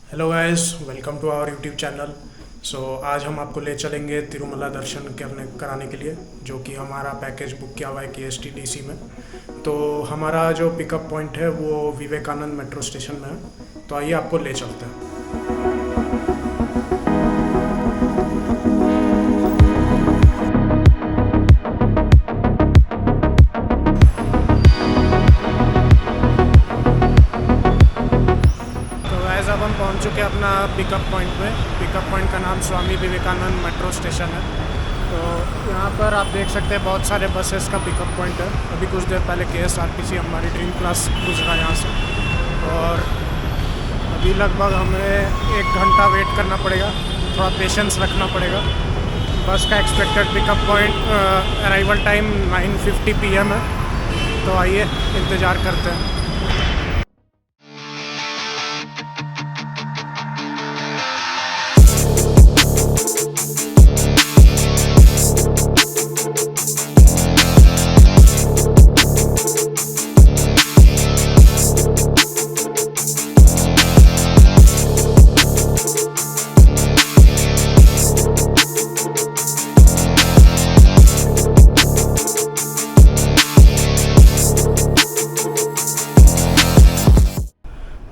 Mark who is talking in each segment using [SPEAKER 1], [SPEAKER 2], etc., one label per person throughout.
[SPEAKER 1] Hello guys, welcome to our YouTube channel. आज हम आपको ले चलेंगे तिरुमला दर्शन कराने के लिए, जो कि हमारा पैकेज बुक किया हुआ है KSTDC में। तो हमारा जो पिकअप पॉइंट है वो विवेकानंद मेट्रो स्टेशन में है। तो आइए आपको ले चलते हैं। तो गाइस, अब हम पहुंच चुके हैं अपना पिकअप पॉइंट पे। पिकअप पॉइंट का नाम स्वामी विवेकानंद मेट्रो स्टेशन है। तो यहाँ पर आप देख सकते हैं बहुत सारे बसेस का पिकअप पॉइंट है। अभी कुछ देर पहले KSRTC हमारी ड्रीम क्लास गुजरा यहाँ से, और अभी लगभग हमें 1 घंटा वेट करना पड़ेगा। थोड़ा पेशेंस रखना पड़ेगा। बस का expected pickup point arrival time 9:50 PM है। तो आइए इंतज़ार करते हैं।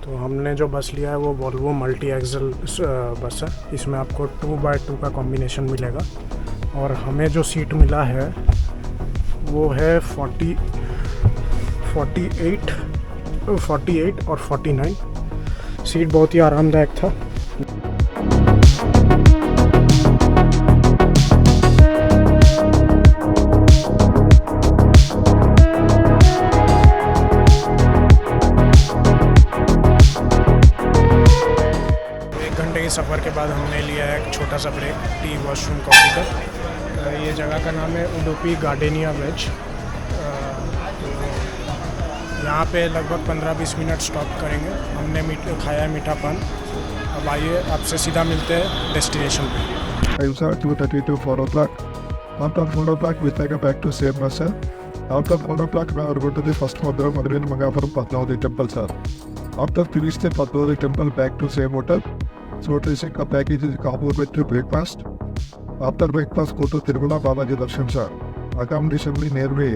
[SPEAKER 1] तो हमने जो बस लिया है वो वॉल्वो मल्टी एक्सल बस है। इसमें आपको 2x2 का कॉम्बिनेशन मिलेगा, और हमें जो सीट मिला है वो है 48 और 49। सीट बहुत ही आरामदायक था। सफ़र के बाद हमने लिया है एक छोटा सा ब्रेक टी, वॉशरूम, कॉफ़ी का। ये जगह का नाम है उडुपी गार्डेनिया वेज। तो यहाँ पे लगभग 15-20 मिनट स्टॉप करेंगे। हमने खाया है मीठा पान। अब आइए आपसे सीधा मिलते हैं डेस्टिनेशन पे।
[SPEAKER 2] I start 2:30 to 4 o'clock. After 4 o'clock, we take a back to same bus, sir. After 4 o'clock, we are going to the first Madurai Mangapuram Padmavati temple, sir. After finish the Padmavati temple, back to same hotel. So taking a package is complimentary breakfast. After breakfast, go to Tirumala Balaji Darshan, sir. Accommodation will nearby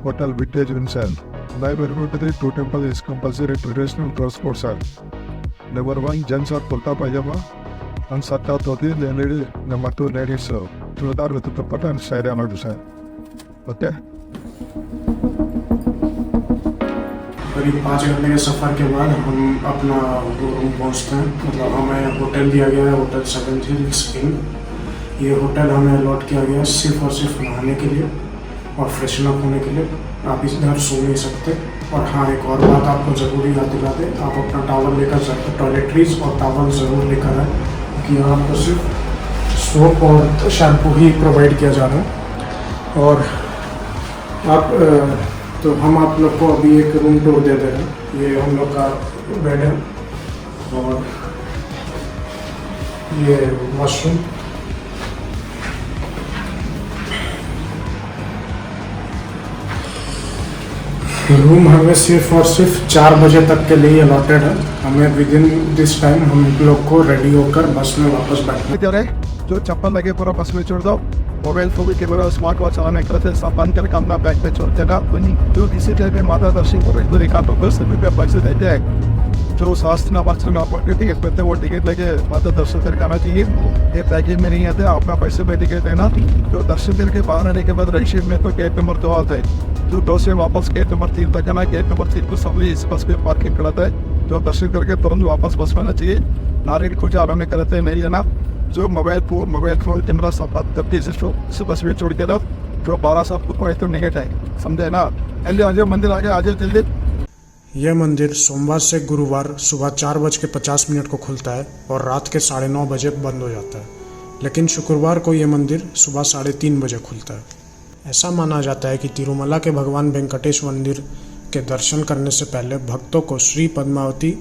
[SPEAKER 2] Hotel Vintage Vincent. Now we are going to the two temple is compulsory traditional dress code, sir. Number 1, gents are kurta pajama. And Satta Toti, the lady, number 2, ladies, so to that with the dupatta and sari on the side. Okay?
[SPEAKER 1] करीब 5 घंटे के सफ़र के बाद हम अपना room पहुंचते हैं। मतलब हमें होटल दिया गया है, होटल 7 हिल्स इन। ये होटल हमें अलॉट किया गया है सिर्फ और सिर्फ नहाने के लिए और फ्रेशन अप होने के लिए। आप इधर सो नहीं सकते। और हाँ, एक और बात आपको ज़रूरी याद दिला दें, आप अपना टावल लेकर जाते, टॉयलेटरीज और टावल ज़रूर लेकर आए, क्योंकि यहाँ पर सिर्फ सोप और शैम्पू ही प्रोवाइड किया जा रहा है। और आप तो हम आप लोग को अभी एक रूम टूर दे दे रहे हैं। ये हम लोग का बेड है, और ये वॉशरूम। रूम हमें सिर्फ और सिर्फ 4 बजे तक के लिए अलॉटेड है। हमें विद इन दिस टाइम हम लोग को रेडी होकर बस में वापस बैठना।
[SPEAKER 2] जो चप्पल लगे पूरा बस में छोड़ दो। मोबाइल फोन के बड़ा स्मार्ट वॉच चलाने के लिए सब बंद करके अपना बैग पे छोड़ देना। जो किसी टाइप में माता दर्शन को रेगुलर का तो बस में पैसे देते हैं। जो शास्त्र ना पास में टिकट पे वो टिकट लेके माता दर्शन करके आना चाहिए। ये पैकेज में नहीं आते, अपना पैसे में टिकट देना। जो दर्शन करके बाहर आने के बाद रजिस्ट्रेशन में तो गेट नंबर 2 आता है। जो 2 से वापस गेट नंबर 3 तक आना। गेट नंबर 3 को सब इस बस पे पार्किंग कराता है। जो दर्शन करके तुरंत वापस बस में आना चाहिए। नारियल कुछ आराम करते नहीं है ना। जो मोबाइल फोन कैमरा सब बात करते हैं बस में छोड़ के दो। जो 12 साल को तो नहीं है, समझे ना। आज मंदिर आगे आज जल्दी।
[SPEAKER 1] यह मंदिर सोमवार से गुरुवार सुबह 4:50 को खुलता है और रात के 9:30 बजे बंद हो जाता है। लेकिन शुक्रवार को यह मंदिर सुबह 3:30 बजे खुलता है। ऐसा माना जाता है कि तिरुमला के भगवान वेंकटेश मंदिर के दर्शन करने से पहले भक्तों को श्री पद्मावती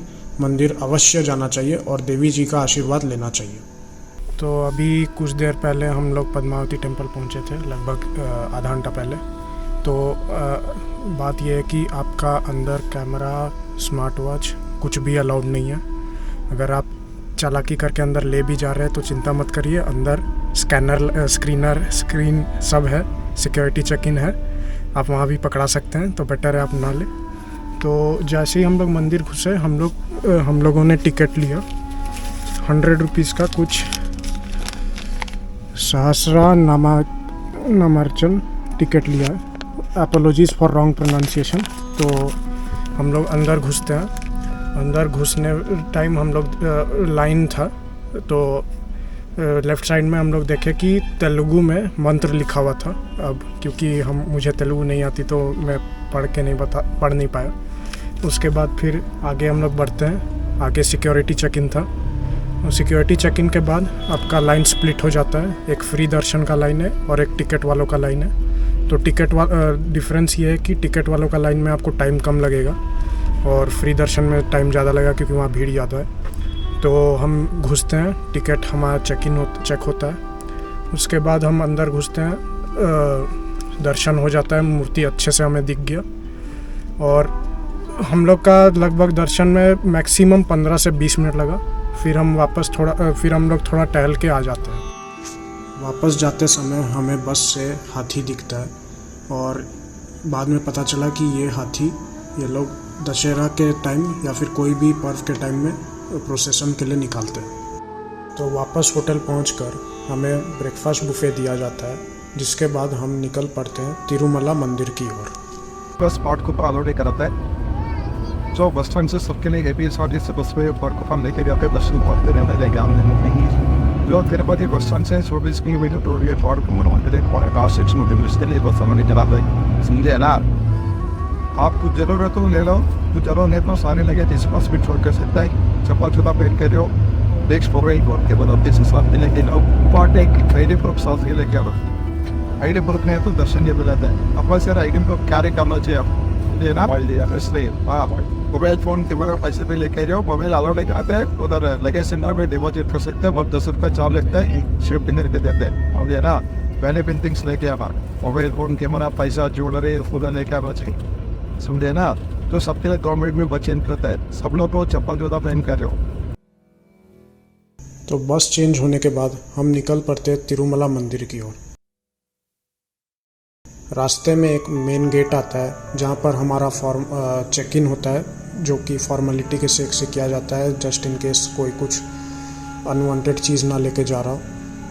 [SPEAKER 1] मंदिर अवश्य जाना चाहिए और देवी जी का आशीर्वाद लेना चाहिए। तो अभी कुछ देर पहले हम लोग पद्मावती टेम्पल पहुंचे थे, लगभग आधा घंटा पहले। तो बात यह है कि आपका अंदर कैमरा, स्मार्ट वॉच कुछ भी अलाउड नहीं है। अगर आप चालाकी करके अंदर ले भी जा रहे हैं तो चिंता मत करिए, अंदर स्क्रीन सब है, सिक्योरिटी चेक इन है, आप वहाँ भी पकड़ा सकते हैं, तो बेटर है आप ना लें। तो जैसे ही हम लोग मंदिर घुसे, हम लोगों ने टिकट लिया 100 रुपीज़ का, कुछ सहस्रा नामार्चन टिकट लिया है। अपोलॉजीज़ फॉर रॉन्ग प्रोनाउंसिएशन। तो हम लोग अंदर घुसते हैं, अंदर घुसने टाइम हम लोग लाइन था, तो लेफ़्ट साइड में हम लोग देखे कि तेलुगु में मंत्र लिखा हुआ था। अब क्योंकि मुझे तेलुगु नहीं आती तो मैं पढ़ नहीं पाया। उसके बाद फिर आगे हम लोग बढ़ते हैं, आगे सिक्योरिटी चेक इन था, और सिक्योरिटी चेक इन के बाद आपका लाइन स्प्लिट हो जाता है, एक फ्री दर्शन का लाइन है और एक टिकट वालों का लाइन है। तो डिफरेंस ये है कि टिकट वालों का लाइन में आपको टाइम कम लगेगा और फ्री दर्शन में टाइम ज़्यादा लगेगा क्योंकि वहाँ भीड़ ज़्यादा है। तो हम घुसते हैं, टिकट हमारा चेक होता है, उसके बाद हम अंदर घुसते हैं, दर्शन हो जाता है, मूर्ति अच्छे से हमें दिख गया, और हम लोग का लगभग दर्शन में मैक्सिमम 15 से 20 मिनट लगा। फिर हम लोग थोड़ा टहल के आ जाते हैं। वापस जाते समय हमें बस से हाथी दिखता है, और बाद में पता चला कि ये लोग दशहरा के टाइम या फिर कोई भी पर्व के टाइम में प्रोसेसन के लिए निकालते हैं। तो वापस होटल पहुंचकर हमें ब्रेकफास्ट बुफे दिया जाता है, जिसके बाद हम निकल पड़ते हैं तिरुमला मंदिर की ओर।
[SPEAKER 2] बस स्पॉट को अलाउड कराता है, जो बस स्टैंड से सबके लिए हैप्पी सॉरी से बस में पार्क को हम लेके जाते दर्शन करते रहते हैं। जो तिरुपति बस स्टैंड से 24 किलोमीटर दूर ये पार्क को मनवाते हैं, और कार सेक्शन में इसके लिए बस हमें चलाते हैं, समझे ना। आपको जरूरत हो ले लो, तो चलो नहीं तो सारे लगे जिसके पास भी छोड़ कर सकता है, चप्पल छुपा पहन के जो नेक्स्ट फॉरवर्ड और के बाद अपने हिसाब से लेके जाओ। पार्ट एक आईडी प्रूफ साथ ही लेके आओ, आईडी प्रूफ नहीं तो दर्शन ये मिलता है। अपना सर आईडी प्रूफ कैरी करना चाहिए आप, ये ना मोबाइल दिया इसलिए मोबाइल फ़ोन के बगैर पैसे भी लेके जाओ, मोबाइल अलाउड लेके आते हैं, उधर लगे सेंटर में डिपॉजिट कर सकते हैं, और 10 रुपये चार्ज लगता है, शिफ्ट डिनर के देते हैं। और ये ना पहले पिन थिंग्स लेके आना, मोबाइल फ़ोन कैमरा पैसा ज्वेलरी उधर लेके आना चाहिए, समझे ना। तो सबके लिए गवर्नमेंट में बचें करता है, सब लोग को चप्पल जूता पहन कर रहे हो।
[SPEAKER 1] तो बस चेंज होने के बाद हम निकल पड़ते हैं तिरुमला मंदिर की ओर। रास्ते में एक मेन गेट आता है जहाँ पर हमारा चेक इन होता है, जो कि फॉर्मेलिटी के से किया जाता है, जस्ट इन केस कोई कुछ अनवांटेड चीज़ ना लेके जा रहा हो।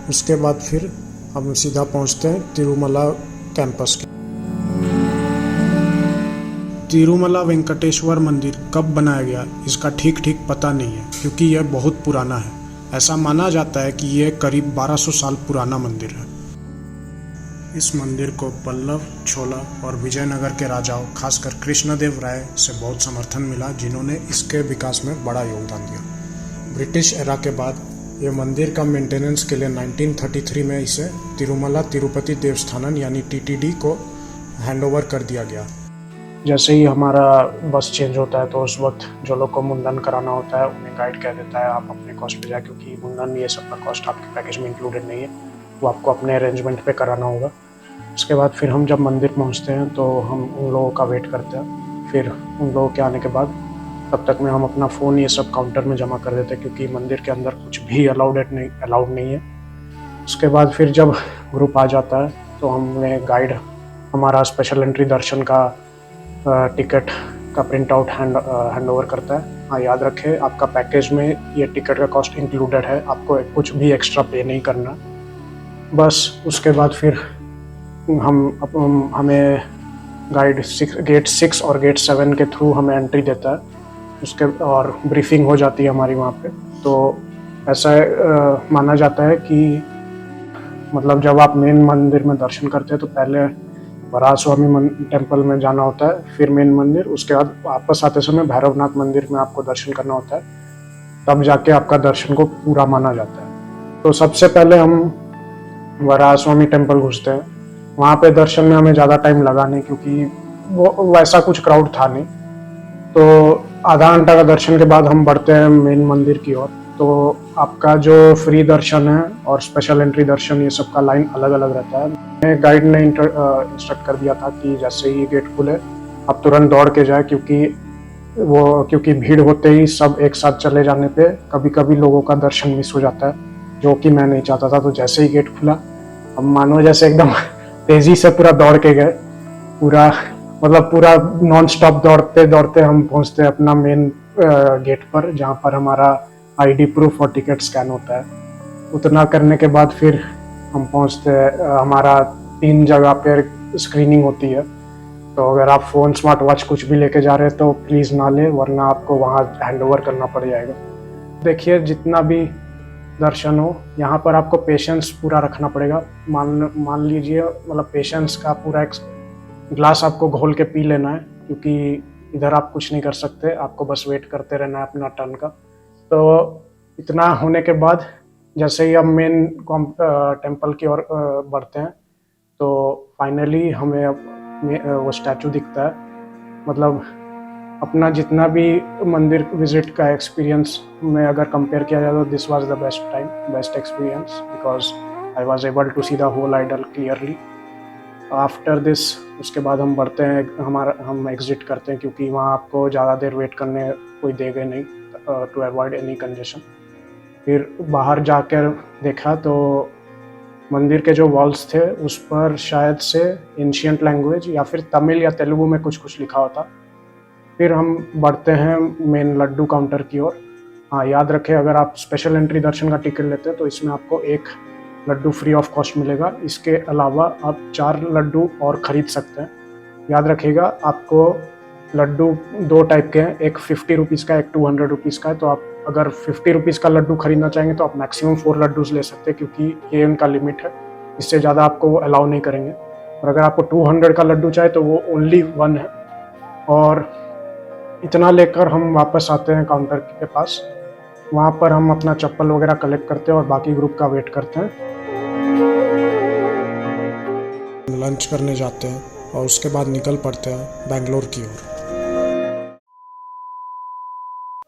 [SPEAKER 1] उसके बाद फिर हम सीधा पहुँचते हैं तिरुमला कैंपस के। तिरुमला वेंकटेश्वर मंदिर कब बनाया गया इसका ठीक पता नहीं है, क्योंकि यह बहुत पुराना है। ऐसा माना जाता है कि यह करीब 1200 साल पुराना मंदिर है। इस मंदिर को पल्लव, चोला और विजयनगर के राजाओं, खासकर कृष्णदेव राय से बहुत समर्थन मिला, जिन्होंने इसके विकास में बड़ा योगदान दिया। ब्रिटिश एरा के बाद यह मंदिर का मेंटेनेंस के लिए 1933 में इसे तिरुमला तिरुपति देवस्थानम यानी TTD को हैंडओवर कर दिया गया। जैसे ही हमारा बस चेंज होता है तो उस वक्त जो लोग को मुंडन कराना होता है उन्हें गाइड कह देता है आप अपने कॉस्ट पे जाए, क्योंकि मुंडन ये सब का कॉस्ट आपके पैकेज में इंक्लूडेड नहीं है, वो आपको अपने अरेंजमेंट पे कराना होगा। उसके बाद फिर हम जब मंदिर पहुंचते हैं तो हम उन लोगों का वेट करते हैं। फिर उन लोगों के आने के बाद तब तक में हम अपना फ़ोन ये सब काउंटर में जमा कर देते हैं, क्योंकि मंदिर के अंदर कुछ भी अलाउड नहीं है। उसके बाद फिर जब ग्रुप आ जाता है तो हमें गाइड हमारा स्पेशल एंट्री दर्शन का टिकट का प्रिंट आउट हैंड ओवर करता है। हाँ, याद रखें आपका पैकेज में ये टिकट का कॉस्ट इंक्लूडेड है, आपको कुछ भी एक्स्ट्रा पे नहीं करना। बस उसके बाद फिर हमें गाइड गेट 6 और गेट 7 के थ्रू हमें एंट्री देता है, और ब्रीफिंग हो जाती है हमारी वहाँ पे। तो ऐसा माना जाता है कि मतलब जब आप मेन मंदिर में दर्शन करते हैं तो पहले वराह स्वामी टेम्पल में जाना होता है, फिर मेन मंदिर, उसके बाद वापस आते समय भैरवनाथ मंदिर में आपको दर्शन करना होता है, तब जाके आपका दर्शन को पूरा माना जाता है। तो सबसे पहले हम वराह स्वामी टेम्पल घुसते हैं। वहाँ पे दर्शन में हमें ज़्यादा टाइम लगा नहीं, क्योंकि वो वैसा कुछ क्राउड था नहीं। तो आधा घंटा का दर्शन के बाद हम बढ़ते हैं मेन मंदिर की ओर। तो आपका जो फ्री दर्शन है और स्पेशल एंट्री दर्शन, ये सब का लाइन अलग अलग रहता है। गाइड ने इंस्ट्रक्ट कर दिया था कि जैसे ही गेट खुले आप तुरंत दौड़ के जाए, क्योंकि वो क्योंकि भीड़ होते ही सब एक साथ चले जाने पे कभी कभी लोगों का दर्शन मिस हो जाता है, जो कि मैं नहीं चाहता था। तो जैसे ही गेट खुला, हम मानो जैसे एकदम तेजी से पूरा दौड़ के गए, पूरा मतलब पूरा नॉन स्टॉप दौड़ते दौड़ते हम पहुंचते अपना मेन गेट पर, जहाँ पर हमारा आईडी प्रूफ और टिकट स्कैन होता है। उतना करने के बाद फिर हम पहुंचते हमारा 3 जगह पर स्क्रीनिंग होती है। तो अगर आप फ़ोन, स्मार्ट वॉच कुछ भी लेके जा रहे हैं तो प्लीज़ ना लें, वरना आपको वहाँ हैंड ओवर करना पड़ जाएगा। देखिए, जितना भी दर्शन हो, यहाँ पर आपको पेशेंस पूरा रखना पड़ेगा। मान लीजिए, मतलब पेशेंस का पूरा एक ग्लास आपको घोल के पी लेना है, क्योंकि इधर आप कुछ नहीं कर सकते, आपको बस वेट करते रहना है अपना टर्न का। तो इतना होने के बाद जैसे ही हम मेन टेम्पल की ओर बढ़ते हैं, तो फाइनली हमें वो स्टैचू दिखता है। मतलब अपना जितना भी मंदिर विजिट का एक्सपीरियंस में अगर कंपेयर किया जाए तो this was the best experience, because I was able to see the whole idol clearly. After this, उसके बाद हम बढ़ते हैं, हम एग्जिट करते हैं, क्योंकि वहाँ आपको ज़्यादा देर वेट करने कोई देगा नहीं, टू अवॉइड एनी कंजेशन। फिर बाहर जाकर देखा तो मंदिर के जो वॉल्स थे उस पर शायद से एंशिएंट लैंग्वेज या फिर तमिल या तेलुगु में कुछ लिखा होता। फिर हम बढ़ते हैं मेन लड्डू काउंटर की ओर। हाँ, याद रखें, अगर आप स्पेशल एंट्री दर्शन का टिकट लेते हैं तो इसमें आपको 1 लड्डू फ्री ऑफ कॉस्ट मिलेगा। इसके अलावा आप 4 लड्डू और ख़रीद सकते हैं। याद रखिएगा, आपको लड्डू 2 टाइप के हैं, एक 50 रुपीज़ का, एक 200 रुपीज़ का है। तो आप अगर 50 रुपीज़ का लड्डू खरीदना चाहेंगे तो आप मैक्सिमम 4 लड्डूज ले सकते हैं, क्योंकि ये उनका लिमिट है, इससे ज़्यादा आपको वो अलाउ नहीं करेंगे। और अगर आपको 200 का लड्डू चाहे तो वो ओनली 1 है। और इतना लेकर हम वापस आते हैं काउंटर के पास। वहाँ पर हम अपना चप्पल वगैरह कलेक्ट करते हैं और बाकी ग्रुप का वेट करते हैं। लंच करने जाते हैं और उसके बाद निकल पड़ते हैं बेंगलोर की ओर।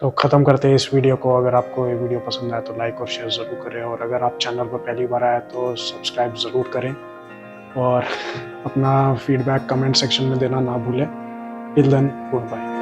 [SPEAKER 1] तो ख़त्म करते हैं इस वीडियो को। अगर आपको ये वीडियो पसंद आया तो लाइक और शेयर ज़रूर करें, और अगर आप चैनल पर पहली बार आए तो सब्सक्राइब ज़रूर करें, और अपना फीडबैक कमेंट सेक्शन में देना ना भूलें। Till then, good bye.